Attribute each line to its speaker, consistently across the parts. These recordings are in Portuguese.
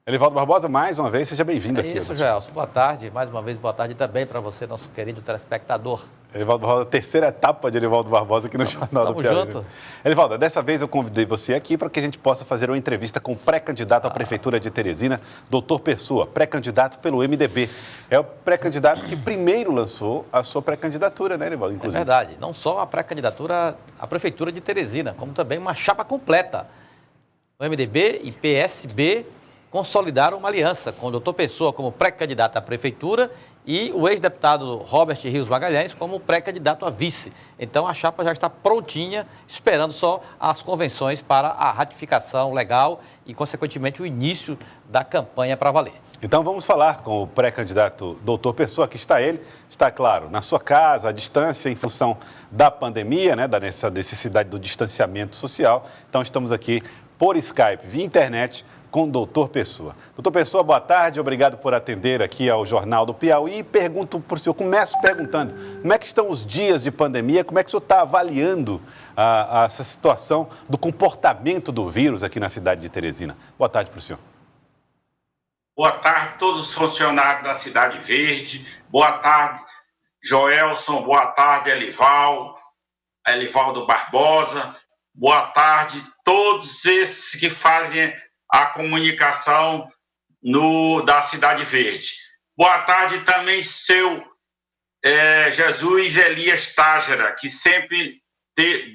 Speaker 1: Elivaldo Barbosa, mais uma vez, seja bem-vindo aqui.
Speaker 2: Isso, Gelson. Boa tarde. Mais uma vez, boa tarde também para você, nosso querido telespectador.
Speaker 1: Elivaldo Barbosa, terceira etapa de Elivaldo Barbosa aqui no Jornal do Piauí.
Speaker 2: Tamo junto.
Speaker 1: Elivaldo, dessa vez eu convidei você aqui para que a gente possa fazer uma entrevista com o pré-candidato à Prefeitura de Teresina, Dr. Pessoa, pré-candidato pelo MDB. É o pré-candidato que primeiro lançou a sua pré-candidatura, né, Elivaldo?
Speaker 2: Inclusive. É verdade. Não só a pré-candidatura à Prefeitura de Teresina, como também uma chapa completa. O MDB e PSB consolidaram uma aliança com o doutor Pessoa como pré-candidato à prefeitura e o ex-deputado Robert Rios Magalhães como pré-candidato a vice. Então, a chapa já está prontinha, esperando só as convenções para a ratificação legal e, consequentemente, o início da campanha para valer.
Speaker 1: Então, vamos falar com o pré-candidato doutor Pessoa. Aqui está ele, está, claro, na sua casa, à distância, em função da pandemia, né, dessa necessidade do distanciamento social. Então, estamos aqui por Skype, via internet, com o doutor Pessoa. Doutor Pessoa, boa tarde, obrigado por atender aqui ao Jornal do Piauí. E pergunto para o senhor, começo perguntando, como é que estão os dias de pandemia, como é que o senhor está avaliando essa situação do comportamento do vírus aqui na cidade de Teresina? Boa tarde para o senhor.
Speaker 3: Boa tarde a todos os funcionários da Cidade Verde, boa tarde, Joelson, boa tarde, Elivaldo Barbosa, boa tarde todos esses que fazem a comunicação da Cidade Verde. Boa tarde também, seu Jesus Elias Tágera, que sempre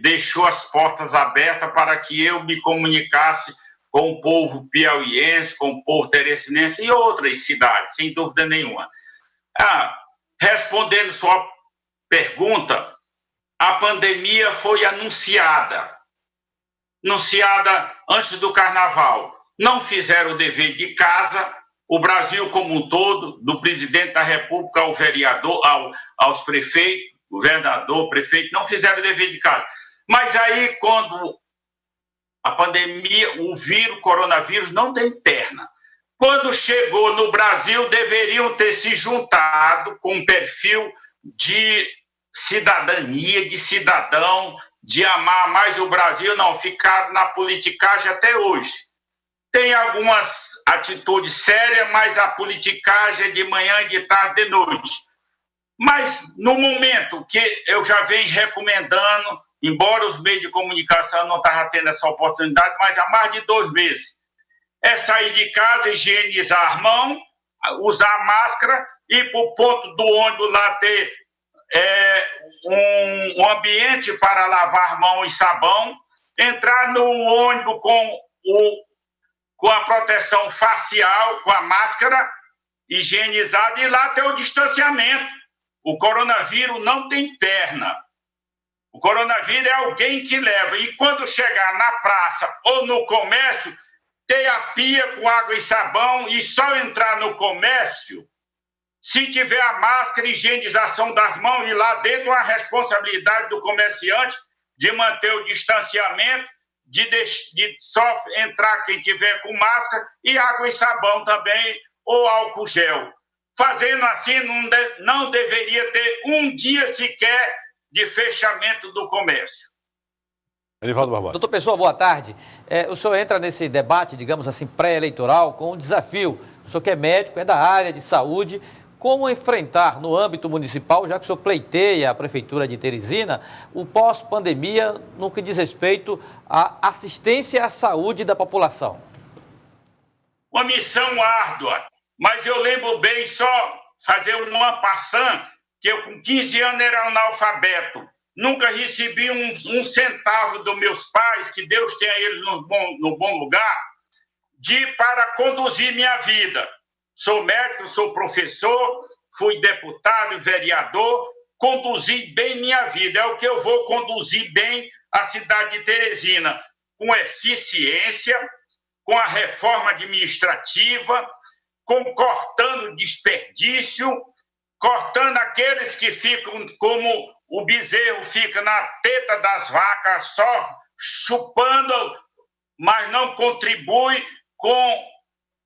Speaker 3: deixou as portas abertas para que eu me comunicasse com o povo piauiense, com o povo teresinense e outras cidades, sem dúvida nenhuma. Respondendo sua pergunta, a pandemia foi anunciada antes do Carnaval. Não fizeram o dever de casa, o Brasil como um todo, do presidente da República ao vereador, aos prefeitos, governador, prefeito, não fizeram o dever de casa. Mas aí, quando a pandemia, o coronavírus não tem perna. Quando chegou no Brasil, deveriam ter se juntado com um perfil de cidadania, de cidadão, de amar mais o Brasil, não, ficaram na politicagem até hoje. Tem algumas atitudes sérias, mas a politicagem é de manhã, de tarde, de noite. Mas no momento que eu já venho recomendando, embora os meios de comunicação não estavam tendo essa oportunidade, mas há mais de 2 meses, é sair de casa, higienizar a mão, usar máscara, ir para o ponto do ônibus lá ter um ambiente para lavar mão e sabão, entrar no ônibus com a proteção facial, com a máscara higienizada e lá ter o distanciamento. O coronavírus não tem perna. O coronavírus é alguém que leva. E quando chegar na praça ou no comércio, ter a pia com água e sabão e só entrar no comércio se tiver a máscara, higienização das mãos e lá dentro a responsabilidade do comerciante de manter o distanciamento, de só entrar quem tiver com máscara e água e sabão também, ou álcool gel. Fazendo assim, não deveria ter um dia sequer de fechamento do comércio.
Speaker 1: Elivaldo Barbosa.
Speaker 2: Doutor Pessoa, boa tarde. O senhor entra nesse debate, digamos assim, pré-eleitoral, com um desafio. O senhor que é médico, é da área de saúde. Como enfrentar no âmbito municipal, já que o senhor pleiteia a Prefeitura de Teresina, o pós-pandemia no que diz respeito à assistência à saúde da população?
Speaker 3: Uma missão árdua, mas eu lembro bem, só fazer uma passant, que eu com 15 anos era analfabeto. Nunca recebi um centavo dos meus pais, que Deus tenha eles no bom lugar, para conduzir minha vida. Sou médico, sou professor, fui deputado e vereador, conduzi bem minha vida. É o que eu vou conduzir bem a cidade de Teresina, com eficiência, com a reforma administrativa, cortando desperdício, cortando aqueles que ficam como o bezerro fica na teta das vacas, só chupando, mas não contribui com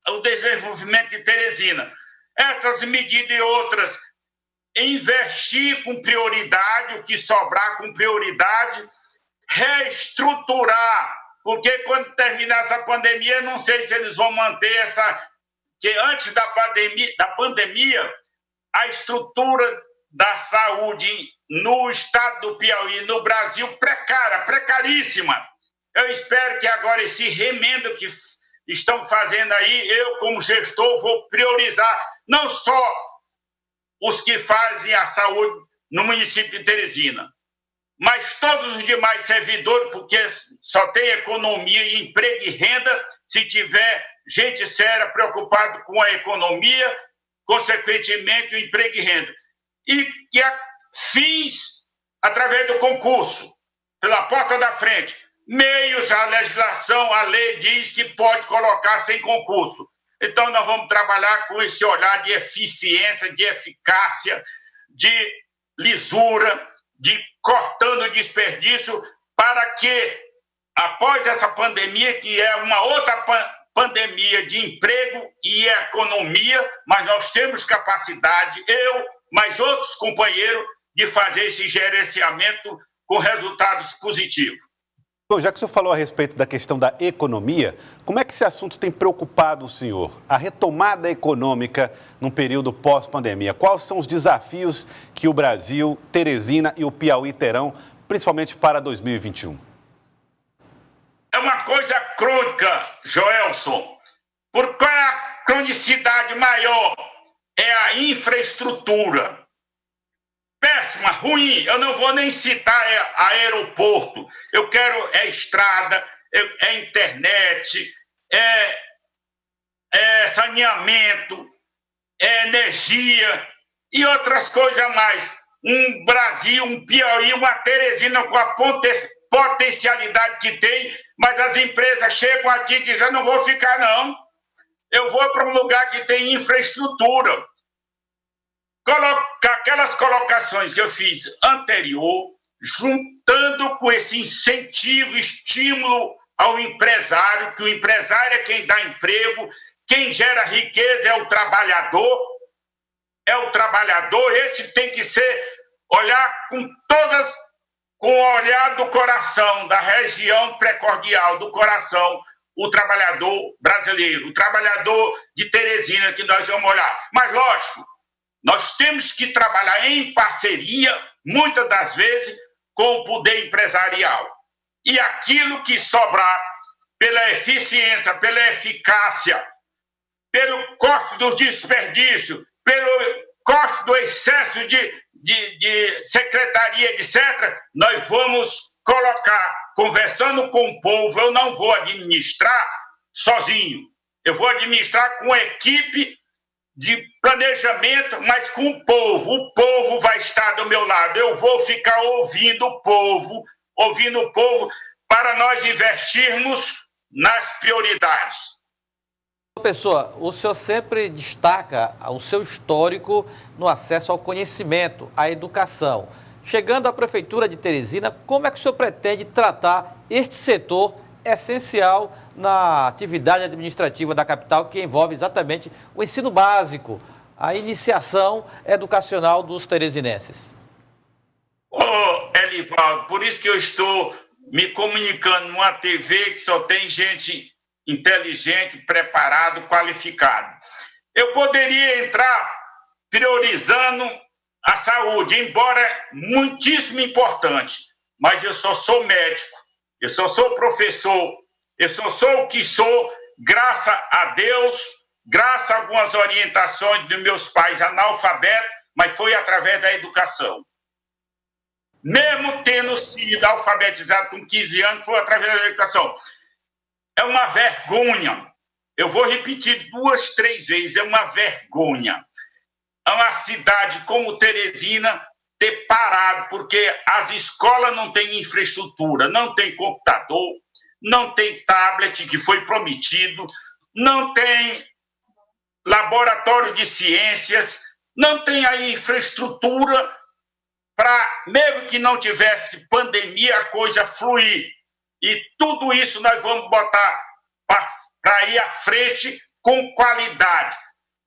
Speaker 3: o desenvolvimento de Teresina. Essas medidas e outras, investir com prioridade, o que sobrar com prioridade, reestruturar, porque quando terminar essa pandemia, não sei se eles vão manter que antes da pandemia, a estrutura da saúde no estado do Piauí, no Brasil, precaríssima. Eu espero que agora esse remendo que estão fazendo aí, eu, como gestor, vou priorizar não só os que fazem a saúde no município de Teresina, mas todos os demais servidores, porque só tem economia e emprego e renda se tiver gente séria preocupada com a economia, consequentemente o emprego e renda. E que fiz através do concurso, pela porta da frente, meios, a legislação, a lei diz que pode colocar sem concurso. Então nós vamos trabalhar com esse olhar de eficiência, de eficácia, de lisura, de cortando desperdício, para que, após essa pandemia, que é uma outra pandemia de emprego e economia, mas nós temos capacidade, eu, mais outros companheiros, de fazer esse gerenciamento com resultados positivos.
Speaker 1: Bom, já que o senhor falou a respeito da questão da economia, como é que esse assunto tem preocupado o senhor? A retomada econômica num período pós-pandemia. Quais são os desafios que o Brasil, Teresina e o Piauí terão, principalmente para 2021?
Speaker 3: É uma coisa crônica, Joelson. Por qual é a cronicidade maior? É a infraestrutura. Péssima, ruim. Eu não vou nem citar aeroporto. Eu quero estrada, internet, saneamento, energia e outras coisas mais. Um Brasil, um Piauí, uma Teresina com a potencialidade que tem, mas as empresas chegam aqui e dizem, eu não vou ficar, não. Eu vou para um lugar que tem infraestrutura. Aquelas colocações que eu fiz anterior, juntando com esse incentivo, estímulo ao empresário, que o empresário é quem dá emprego, quem gera riqueza é o trabalhador, esse tem que ser, olhar com o olhar do coração, da região precordial, do coração, o trabalhador brasileiro, o trabalhador de Teresina, que nós vamos olhar. Mas, lógico, nós temos que trabalhar em parceria, muitas das vezes, com o poder empresarial. E aquilo que sobrar, pela eficiência, pela eficácia, pelo corte dos desperdícios, pelo corte do excesso de secretaria, etc., nós vamos colocar, conversando com o povo. Eu não vou administrar sozinho, eu vou administrar com equipe de planejamento, mas com o povo vai estar do meu lado, eu vou ficar ouvindo o povo, para nós investirmos nas prioridades.
Speaker 2: Pessoa, o senhor sempre destaca o seu histórico no acesso ao conhecimento, à educação. Chegando à Prefeitura de Teresina, como é que o senhor pretende tratar este setor essencial na atividade administrativa da capital, que envolve exatamente o ensino básico, a iniciação educacional dos teresinenses?
Speaker 3: Elivaldo, por isso que eu estou me comunicando numa TV que só tem gente inteligente, preparado, qualificado. Eu poderia entrar priorizando a saúde, embora muitíssimo importante, mas eu só sou médico, eu só sou professor, eu só sou o que sou, graças a Deus, graças a algumas orientações dos meus pais analfabetos, mas foi através da educação. Mesmo tendo sido alfabetizado com 15 anos, foi através da educação. É uma vergonha. Eu vou repetir 2, 3 vezes. É uma vergonha. É uma cidade como Teresina ter parado, porque as escolas não têm infraestrutura, não tem computador, não tem tablet, que foi prometido, não tem laboratório de ciências, não tem a infraestrutura para, mesmo que não tivesse pandemia, a coisa fluir. E tudo isso nós vamos botar para ir à frente com qualidade.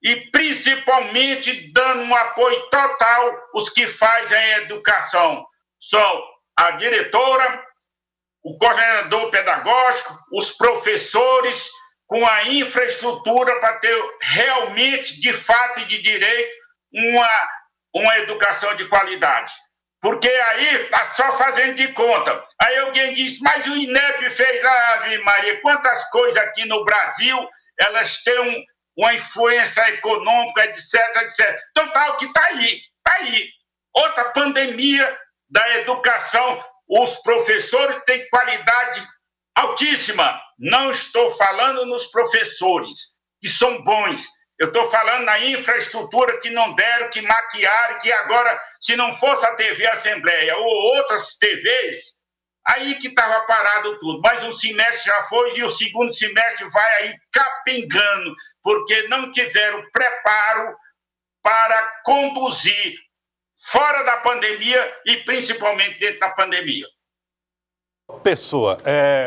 Speaker 3: E principalmente dando um apoio total aos que fazem a educação. São a diretora, o coordenador pedagógico, os professores, com a infraestrutura para ter realmente, de fato e de direito, uma educação de qualidade. Porque aí está só fazendo de conta. Aí alguém disse, mas o INEP fez, Ave Maria, quantas coisas aqui no Brasil, elas têm uma influência econômica, etc, etc. Então tá, o que está aí, está aí. Outra pandemia da educação, os professores têm qualidade altíssima. Não estou falando nos professores, que são bons. Eu estou falando na infraestrutura que não deram, que maquiaram, que agora, se não fosse a TV Assembleia ou outras TVs, aí que estava parado tudo. Mas um semestre já foi e o segundo semestre vai aí capengando, porque não tiveram preparo para conduzir fora da pandemia e principalmente dentro da pandemia.
Speaker 1: Pessoa,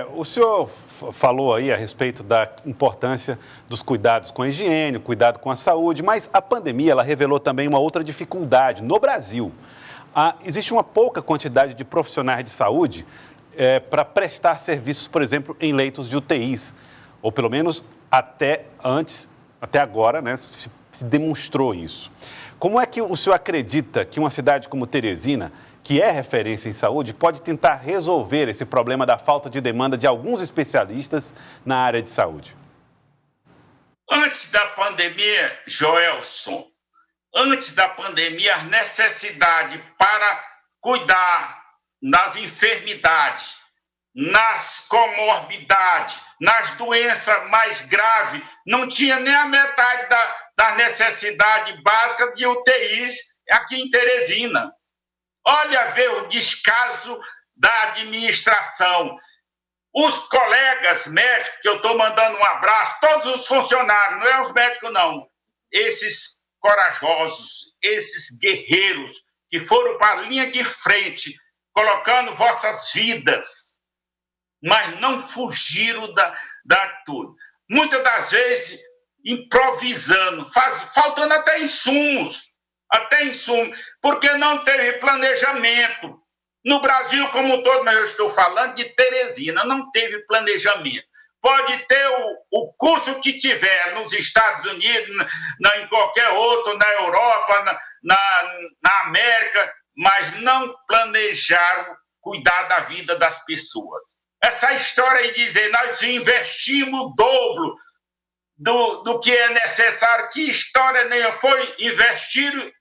Speaker 1: o senhor falou aí a respeito da importância dos cuidados com a higiene, cuidado com a saúde, mas a pandemia ela revelou também uma outra dificuldade no Brasil. Existe uma pouca quantidade de profissionais de saúde para prestar serviços, por exemplo, em leitos de UTIs, ou pelo menos até agora, né, se demonstrou isso. Como é que o senhor acredita que uma cidade como Teresina, que é referência em saúde, pode tentar resolver esse problema da falta de demanda de alguns especialistas na área de saúde?
Speaker 3: Antes da pandemia, Joelson, a necessidade para cuidar das enfermidades, nas comorbidades, nas doenças mais graves, não tinha nem a metade da necessidade básica de UTIs aqui em Teresina. Olha, ver o descaso da administração. Os colegas médicos, que eu estou mandando um abraço, todos os funcionários, não é os médicos, não. Esses corajosos, esses guerreiros que foram para a linha de frente, colocando vossas vidas, mas não fugiram da tudo. Muitas das vezes, improvisando, faltando até insumos, porque não teve planejamento. No Brasil como um todo, mas eu estou falando de Teresina, não teve planejamento. Pode ter o curso que tiver nos Estados Unidos, em qualquer outro, na Europa, na América, mas não planejaram cuidar da vida das pessoas. Essa história de dizer, nós investimos o dobro do que é necessário, que história nem foi investir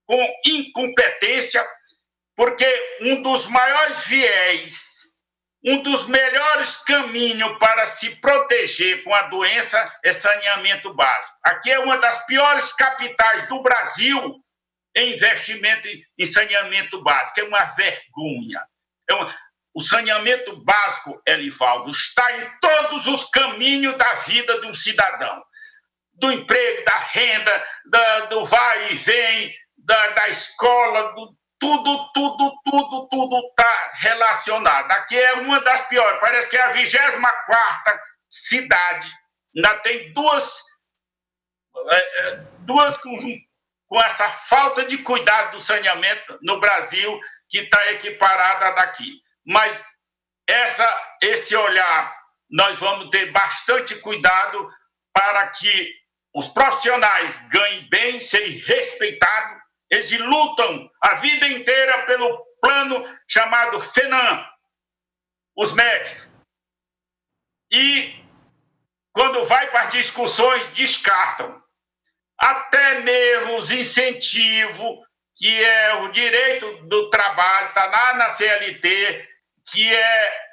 Speaker 3: com incompetência, porque um dos maiores viés, um dos melhores caminhos para se proteger com a doença é saneamento básico. Aqui é uma das piores capitais do Brasil em investimento em saneamento básico. É uma vergonha. O saneamento básico, Elivaldo, está em todos os caminhos da vida de um cidadão. Do emprego, da renda, do vai e vem, da escola, tudo está relacionado. Aqui é uma das piores, parece que é a 24ª cidade. Ainda tem duas com essa falta de cuidado do saneamento no Brasil, que está equiparada daqui. Mas esse olhar, nós vamos ter bastante cuidado para que os profissionais ganhem bem, sejam respeitados. Eles lutam a vida inteira pelo plano chamado FENAM, os médicos. E, quando vai para as discussões, descartam. Até mesmo os incentivos, que é o direito do trabalho, está lá na CLT, que é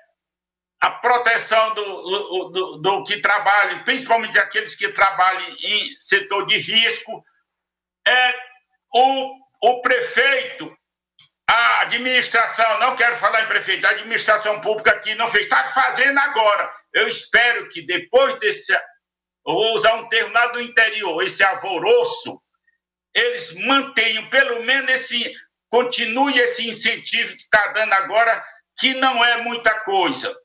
Speaker 3: a proteção do que trabalha, principalmente aqueles que trabalham em setor de risco, o prefeito, a administração, não quero falar em prefeito, a administração pública aqui não fez, está fazendo agora. Eu espero que depois desse, eu vou usar um termo lá do interior, esse alvoroço, eles mantenham pelo menos continue esse incentivo que está dando agora, que não é muita coisa.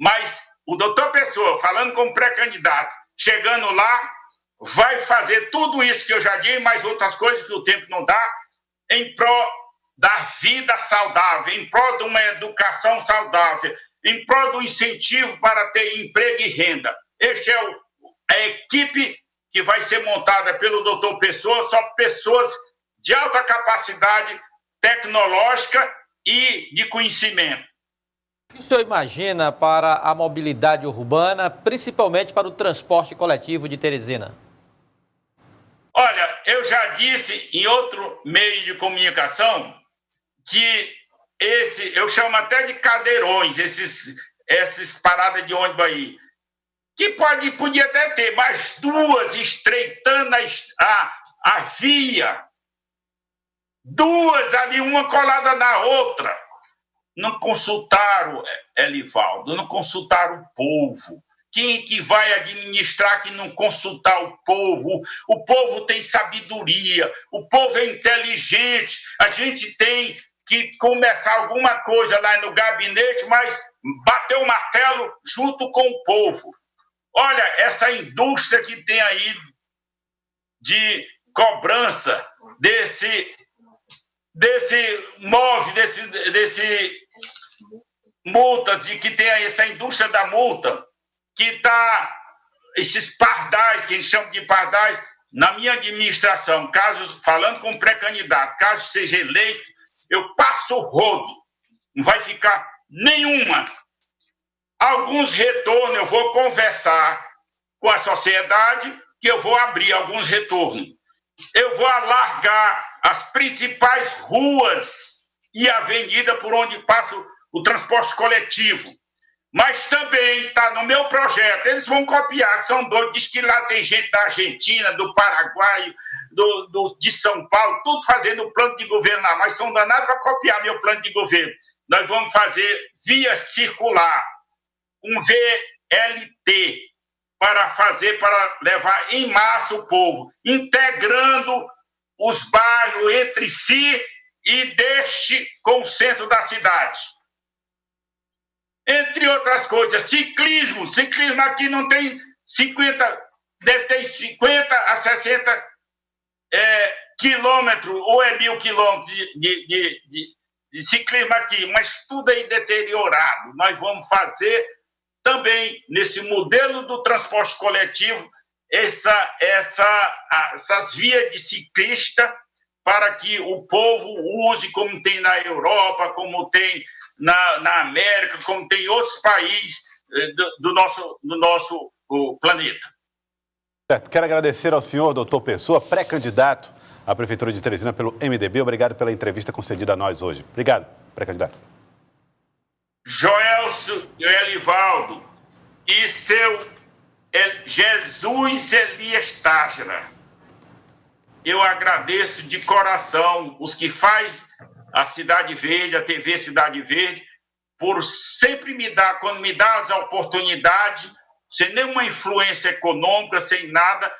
Speaker 3: Mas o doutor Pessoa, falando como pré-candidato, chegando lá, vai fazer tudo isso que eu já disse, mais outras coisas que o tempo não dá, em prol da vida saudável, em prol de uma educação saudável, em prol do incentivo para ter emprego e renda. Este é a equipe que vai ser montada pelo doutor Pessoa, só pessoas de alta capacidade tecnológica e de conhecimento.
Speaker 2: O que o senhor imagina para a mobilidade urbana, principalmente para o transporte coletivo de Teresina?
Speaker 3: Olha, eu já disse em outro meio de comunicação que eu chamo até de cadeirões, essas paradas de ônibus aí, que podia até ter, mas duas estreitando a via, duas ali, uma colada na outra. Não consultaram, Elivaldo, não consultaram o povo. Quem que vai administrar que não consultar o povo? O povo tem sabedoria, o povo é inteligente, a gente tem que começar alguma coisa lá no gabinete, mas bater o martelo junto com o povo. Olha, essa indústria que tem aí de cobrança desse multas, de que tem aí essa indústria da multa, que tá esses pardais, que a gente chama de pardais, na minha administração, falando com pré-candidato, caso seja eleito, eu passo o rodo, não vai ficar nenhuma. Alguns retornos eu vou conversar com a sociedade, que eu vou abrir alguns retornos. Eu vou alargar as principais ruas e avenidas por onde passa o transporte coletivo. Mas também está no meu projeto, eles vão copiar, são doidos, diz que lá tem gente da Argentina, do Paraguai, de São Paulo, tudo fazendo o plano de governo lá, mas são danados para copiar meu plano de governo. Nós vamos fazer via circular, um VLT, para levar em massa o povo, integrando os bairros entre si e com o centro da cidade. Entre outras coisas, ciclismo aqui não tem 50, deve ter 50 a 60 quilômetros, ou 1.000 quilômetros de ciclismo aqui, mas tudo aí deteriorado. Nós vamos fazer também, nesse modelo do transporte coletivo, essas vias de ciclista, para que o povo use como tem na Europa, como tem na América, como tem em outros países do nosso planeta.
Speaker 1: Certo. Quero agradecer ao senhor, doutor Pessoa, pré-candidato à Prefeitura de Teresina pelo MDB. Obrigado pela entrevista concedida a nós hoje. Obrigado, pré-candidato.
Speaker 3: Joelso Elivaldo e seu Jesus Elias Táchira, eu agradeço de coração os que faz a Cidade Verde, a TV Cidade Verde, por sempre quando me dá as oportunidades, sem nenhuma influência econômica, sem nada,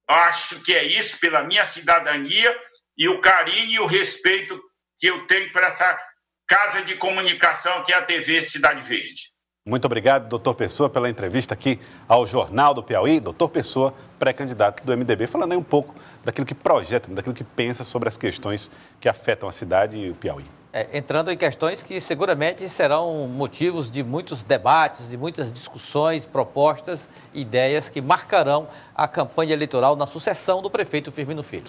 Speaker 3: acho que é isso, pela minha cidadania e o carinho e o respeito que eu tenho para essa casa de comunicação que é a TV Cidade Verde.
Speaker 1: Muito obrigado, doutor Pessoa, pela entrevista aqui ao Jornal do Piauí. Doutor Pessoa, pré-candidato do MDB, falando aí um pouco daquilo que projeta, daquilo que pensa sobre as questões que afetam a cidade e o Piauí.
Speaker 2: Entrando em questões que seguramente serão motivos de muitos debates, de muitas discussões, propostas, ideias que marcarão a campanha eleitoral na sucessão do prefeito Firmino Filho.